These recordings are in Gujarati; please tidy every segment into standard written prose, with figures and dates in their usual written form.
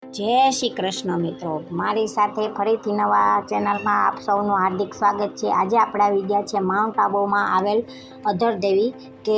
જય શ્રી કૃષ્ણ મિત્રો, મારી સાથે ફરીથી નવા ચેનલમાં આપ સૌનું હાર્દિક સ્વાગત છે. આજે આપણે આવી ગયા છે માઉન્ટ આબુમાં આવેલ અધર દેવી કે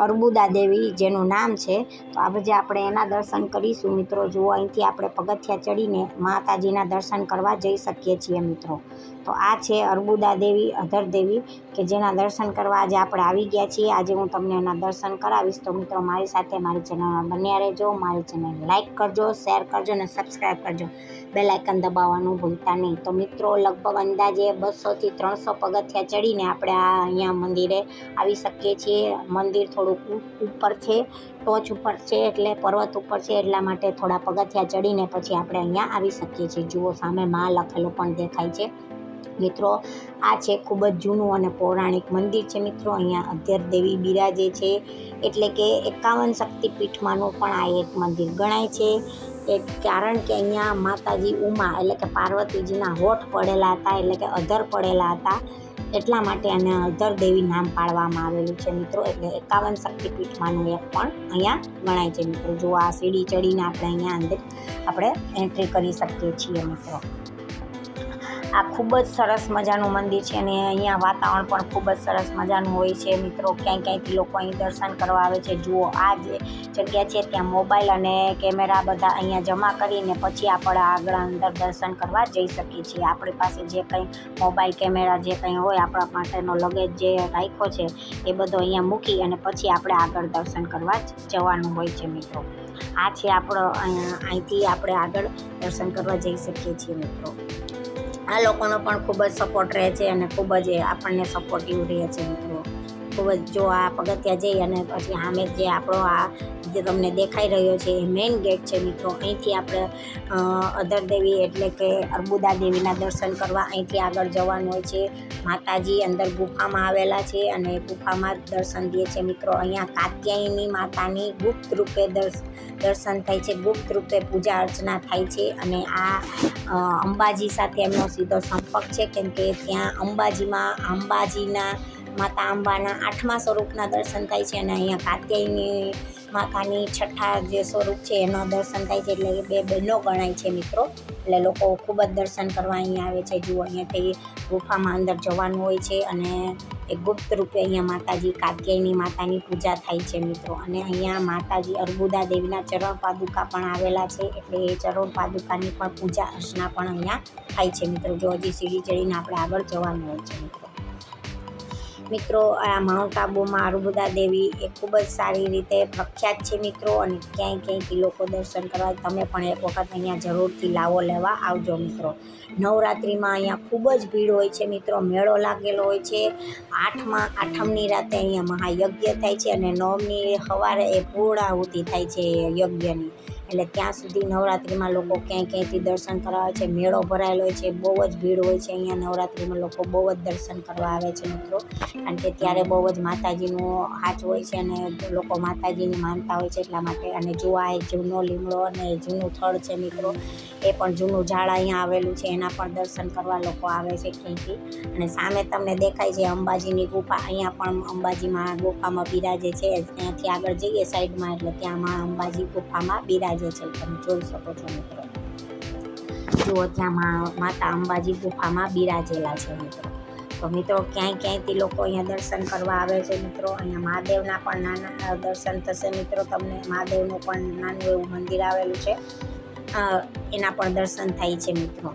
અર્બુદા દેવી જેનું નામ છે. તો આજે આપણે એના દર્શન કરીશું મિત્રો. જુઓ, અહીંથી આપણે પગથિયા ચડીને માતાજીના દર્શન કરવા જઈ શકીએ છીએ મિત્રો. તો આ છે અર્બુદા દેવી અધર દેવી કે જેના દર્શન કરવા આજે આપણે આવી ગયા છીએ. આજે હું તમને એના દર્શન કરાવીશ. તો મિત્રો મારી સાથે મારી ચેનલમાં બન્યા રહેજો. મારી ચેનલ લાઈક કરજો, શેર કરજો અને સબસ્ક્રાઈબ કરજો. બેલ આઇકન દબાવવાનું ભૂલતા નહીં. તો મિત્રો લગભગ અંદાજે 200થી 300 પગથિયા ચડીને આપણે અહીંયા મંદિરે આવી શકીએ છીએ. મંદિર થોડુંક ઉપર છે, ટોચ ઉપર છે, એટલે પર્વત ઉપર છે, એટલા માટે થોડા પગથિયા ચડીને પછી આપણે અહીંયા આવી શકીએ છીએ. જુઓ, સામે માં લખેલું પણ દેખાય છે મિત્રો. આ છે ખૂબ જ જૂનું અને પૌરાણિક મંદિર છે મિત્રો. અહીંયા અધર દેવી બિરાજે છે, એટલે કે 51 શક્તિપીઠમાંનું પણ આ એક મંદિર ગણાય છે. કારણ કે અહીંયા માતાજી ઉમા એટલે કે પાર્વતીજીના હોઠ પડેલા હતા, એટલે કે અધર પડેલા હતા, એટલા માટે આને અધર દેવી નામ પાડવામાં આવેલું છે મિત્રો. એટલે 51 શક્તિપીઠમાંનું એક પણ અહીંયા ગણાય છે મિત્રો. જો આ સીડી ચડીને આપણે અહીંયા અંદર આપણે એન્ટ્રી કરી શકીએ છીએ મિત્રો. આ ખૂબ જ સરસ મજાનું મંદિર છે અને અહીંયા વાતાવરણ પણ ખૂબ જ સરસ મજાનું હોય છે મિત્રો. ક્યાંયથી લોકો અહીં દર્શન કરવા આવે છે. જુઓ, આ જે જગ્યા છે ત્યાં મોબાઈલ અને કેમેરા બધા અહીંયા જમા કરીને પછી આપણે આગળ અંદર દર્શન કરવા જઈ શકીએ છીએ. આપણી પાસે જે કંઈ મોબાઈલ કેમેરા જે કંઈ હોય, આપણા માટેનો લગેજ જે રાખ્યો છે એ બધો અહીંયા મૂકી અને પછી આપણે આગળ દર્શન કરવા જવાનું હોય છે મિત્રો. આ છે આપણો અહીંથી આપણે આગળ દર્શન કરવા જઈ શકીએ છીએ મિત્રો. આ લોકોનો પણ ખૂબ જ સપોર્ટ રહે છે અને ખૂબ જ આપણને સપોર્ટિવ રહે છે મિત્રો. ખૂબ જ જો આ પગથિયા જઈ અને પછી સામે જે આપણો આ જે તમને દેખાઈ રહ્યો છે એ મેઇન ગેટ છે મિત્રો. અહીંથી આપણે અધર દેવી એટલે કે અર્બુદા દેવીના દર્શન કરવા અહીંથી આગળ જવાનું હોય છે. માતાજી અંદર ગુફામાં આવેલા છે અને ગુફામાં દર્શન દે છે મિત્રો. અહીંયા કાત્યાયની માતાની ગુપ્ત રૂપે દર્શન થાય છે, ગુપ્ત રૂપે પૂજા અર્ચના થાય છે. અને આ અંબાજી સાથે એમનો સીધો સંપર્ક છે, કેમ કે ત્યાં અંબાજીના માતા અંબાના 8મા સ્વરૂપના દર્શન થાય છે અને અહીંયા કાત્યાયની માતાની 6ઠા જે સ્વરૂપ છે એનો દર્શન થાય છે. એટલે બે બહેનો ગણાય છે મિત્રો. એટલે લોકો ખૂબ જ દર્શન કરવા અહીંયા આવે છે. જુઓ, અહીંયાથી ગુફામાં અંદર જવાનું હોય છે અને એક ગુપ્ત રૂપે અહીંયા માતાજી કાત્યાયની માતાની પૂજા થાય છે મિત્રો. અને અહીંયા માતાજી અર્બુદા દેવીના ચરણ પાદુકા પણ આવેલા છે, એટલે એ ચરણ પાદુકાની પણ પૂજા અર્ચના પણ અહીંયા થાય છે મિત્રો. જો હજી સીડી ચડીને આપણે આગળ જવાનું હોય છે મિત્રો. આ માઉન્ટ આબુમાં અર્બુદા દેવી એ ખૂબ જ સારી રીતે પ્રખ્યાત છે મિત્રો. અને ક્યાંયથી લોકો દર્શન કરવા તમે પણ એક વખત અહીંયા જરૂરથી લાવો લેવા આવજો મિત્રો. નવરાત્રિમાં અહીંયા ખૂબ જ ભીડ હોય છે મિત્રો. મેળો લાગેલો હોય છે. આઠમની રાતે અહીંયા મહાયજ્ઞ થાય છે અને 9મની સવારે એ પૂર્ણાહુતિ થાય છે યજ્ઞની. એટલે ત્યાં સુધી નવરાત્રિમાં લોકો ક્યાંયથી દર્શન કરવા આવે છે. મેળો ભરાયેલો હોય છે, બહુ જ ભીડ હોય છે અહીંયા નવરાત્રિમાં. લોકો બહુ જ દર્શન કરવા આવે છે મિત્રો. કારણ કે ત્યારે બહુ જ માતાજીનું હાચ હોય છે અને લોકો માતાજીની માનતા હોય છે એટલા માટે. અને જો આ જૂનો લીમડો અને જૂનું થડ છે મિત્રો, એ પણ જૂનું ઝાડ અહીંયા આવેલું છે, એના પણ દર્શન કરવા લોકો આવે છે ક્યાંયથી. અને સામે તમને દેખાય છે અંબાજીની ગુફા. અહીંયા પણ અંબાજીમાં ગુફામાં બિરાજે છે. ત્યાંથી આગળ જઈએ સાઈડમાં એટલે ત્યાંમાં અંબાજી ગુફામાં બિરાજે છે, તમે જોઈ શકો છો મિત્રો. જુઓ, ત્યાં માતા અંબાજી ગુફામાં બિરાજેલા છે મિત્રો. તો મિત્રો ક્યાંયથી લોકો અહીંયા દર્શન કરવા આવે છે મિત્રો. અહીંયા મહાદેવના પણ નાના દર્શન થશે મિત્રો. તમને મહાદેવનું પણ નાનું એવું મંદિર આવેલું છે, એના પણ દર્શન થાય છે મિત્રો.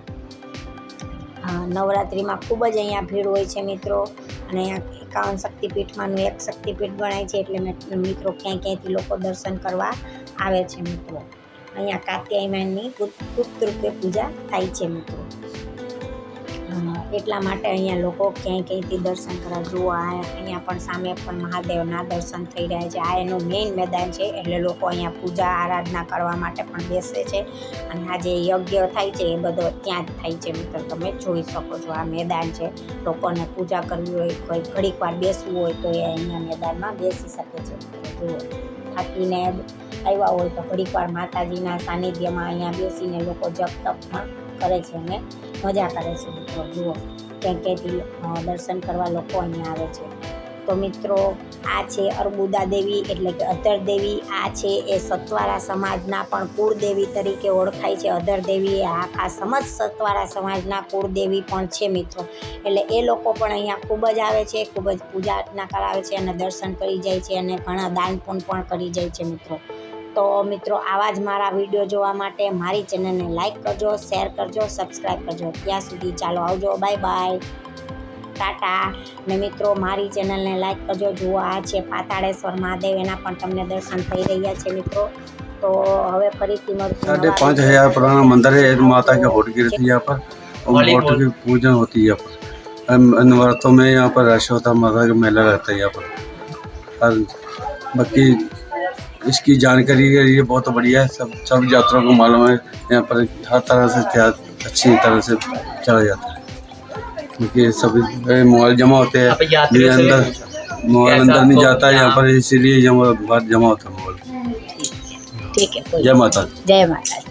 નવરાત્રિમાં ખૂબ જ અહીંયા ભીડ હોય છે મિત્રો. અને અહીંયા 51 શક્તિપીઠમાંનું એક શક્તિપીઠ ગણાય છે, એટલે મિત્રો ક્યાંયથી લોકો દર્શન કરવા આવે છે મિત્રો. અહીંયા કાત્યાયની ગુપ્ત રૂપે પૂજા થાય છે મિત્રો. એટલા માટે અહીંયા લોકો ક્યાંયથી દર્શન કરવા. જુઓ, અહીંયા પણ સામે પણ મહાદેવના દર્શન થઈ રહ્યા છે. આ એનું મેઇન મેદાન છે, એટલે લોકો અહીંયા પૂજા આરાધના કરવા માટે પણ બેસે છે. અને આ જે યજ્ઞ થાય છે એ બધો ત્યાં જ થાય છે મિત્રો. તમે જોઈ શકો છો, આ મેદાન છે. લોકોને પૂજા કરવી હોય, કોઈ ઘડીક વાર બેસવું હોય તો એ અહીંયા મેદાનમાં બેસી શકે છે. જુઓ, થાકીને આવ્યા હોય તો ઘડીક વાર માતાજીના સાનિધ્યમાં અહીંયા બેસીને લોકો જપ તપ પણ કરે છે અને મજા કરે છે મિત્રો. જુઓ, ક્યાંયથી દર્શન કરવા લોકો અહીંયા આવે છે. તો મિત્રો આ છે અર્બુદા દેવી એટલે કે અધર દેવી. આ છે એ સતવારા સમાજના પણ કુળદેવી તરીકે ઓળખાય છે. અધર દેવી એ આખા સમજ સતવારા સમાજના કુળદેવી પણ છે મિત્રો. એટલે એ લોકો પણ અહીંયા ખૂબ જ આવે છે, ખૂબ જ પૂજા અર્ચના કરાવે છે અને દર્શન કરી જાય છે અને ઘણા દાન પુણ્ય પણ કરી જાય છે મિત્રો. તો મિત્રો આવા જ મારા વિડીયો જોવા માટે મારી ચેનલને લાઈક કરજો, શેર કરજો, સબસ્ક્રાઈબ કરજો. ત્યાં સુધી ચાલો આવજો, બાય બાય, ટાટા. ને મિત્રો મારી ચેનલને લાઈક કરજો. જુઓ આ છે પાતાળેશ્વર મહાદેવ, એના પણ તમને દર્શન થઈ રહ્યા છે મિત્રો. તો હવે ફરીથી મળશું. 5,500 पुराना मंदिर है माता की फोटो गिरी थी यहाँ पर और फोटो की पूजन होती है यहाँ पर। नवरात्रों में यहाँ पर रश होता है, माता का मेला रहता है यहाँ पर। और बाकी इसकी जानकारी के लिए बहुत बढ़िया है, सब यात्रा को मालूम है। यहाँ पर हर तरह से अच्छी तरह से चला जाता है क्योंकि सभी मोबाइल जमा होते हैं, मोबाइल अंदर नहीं जाता है यहाँ पर, इसीलिए जमा होता है मोबाइल। ठीक है, जय माता। जय माता।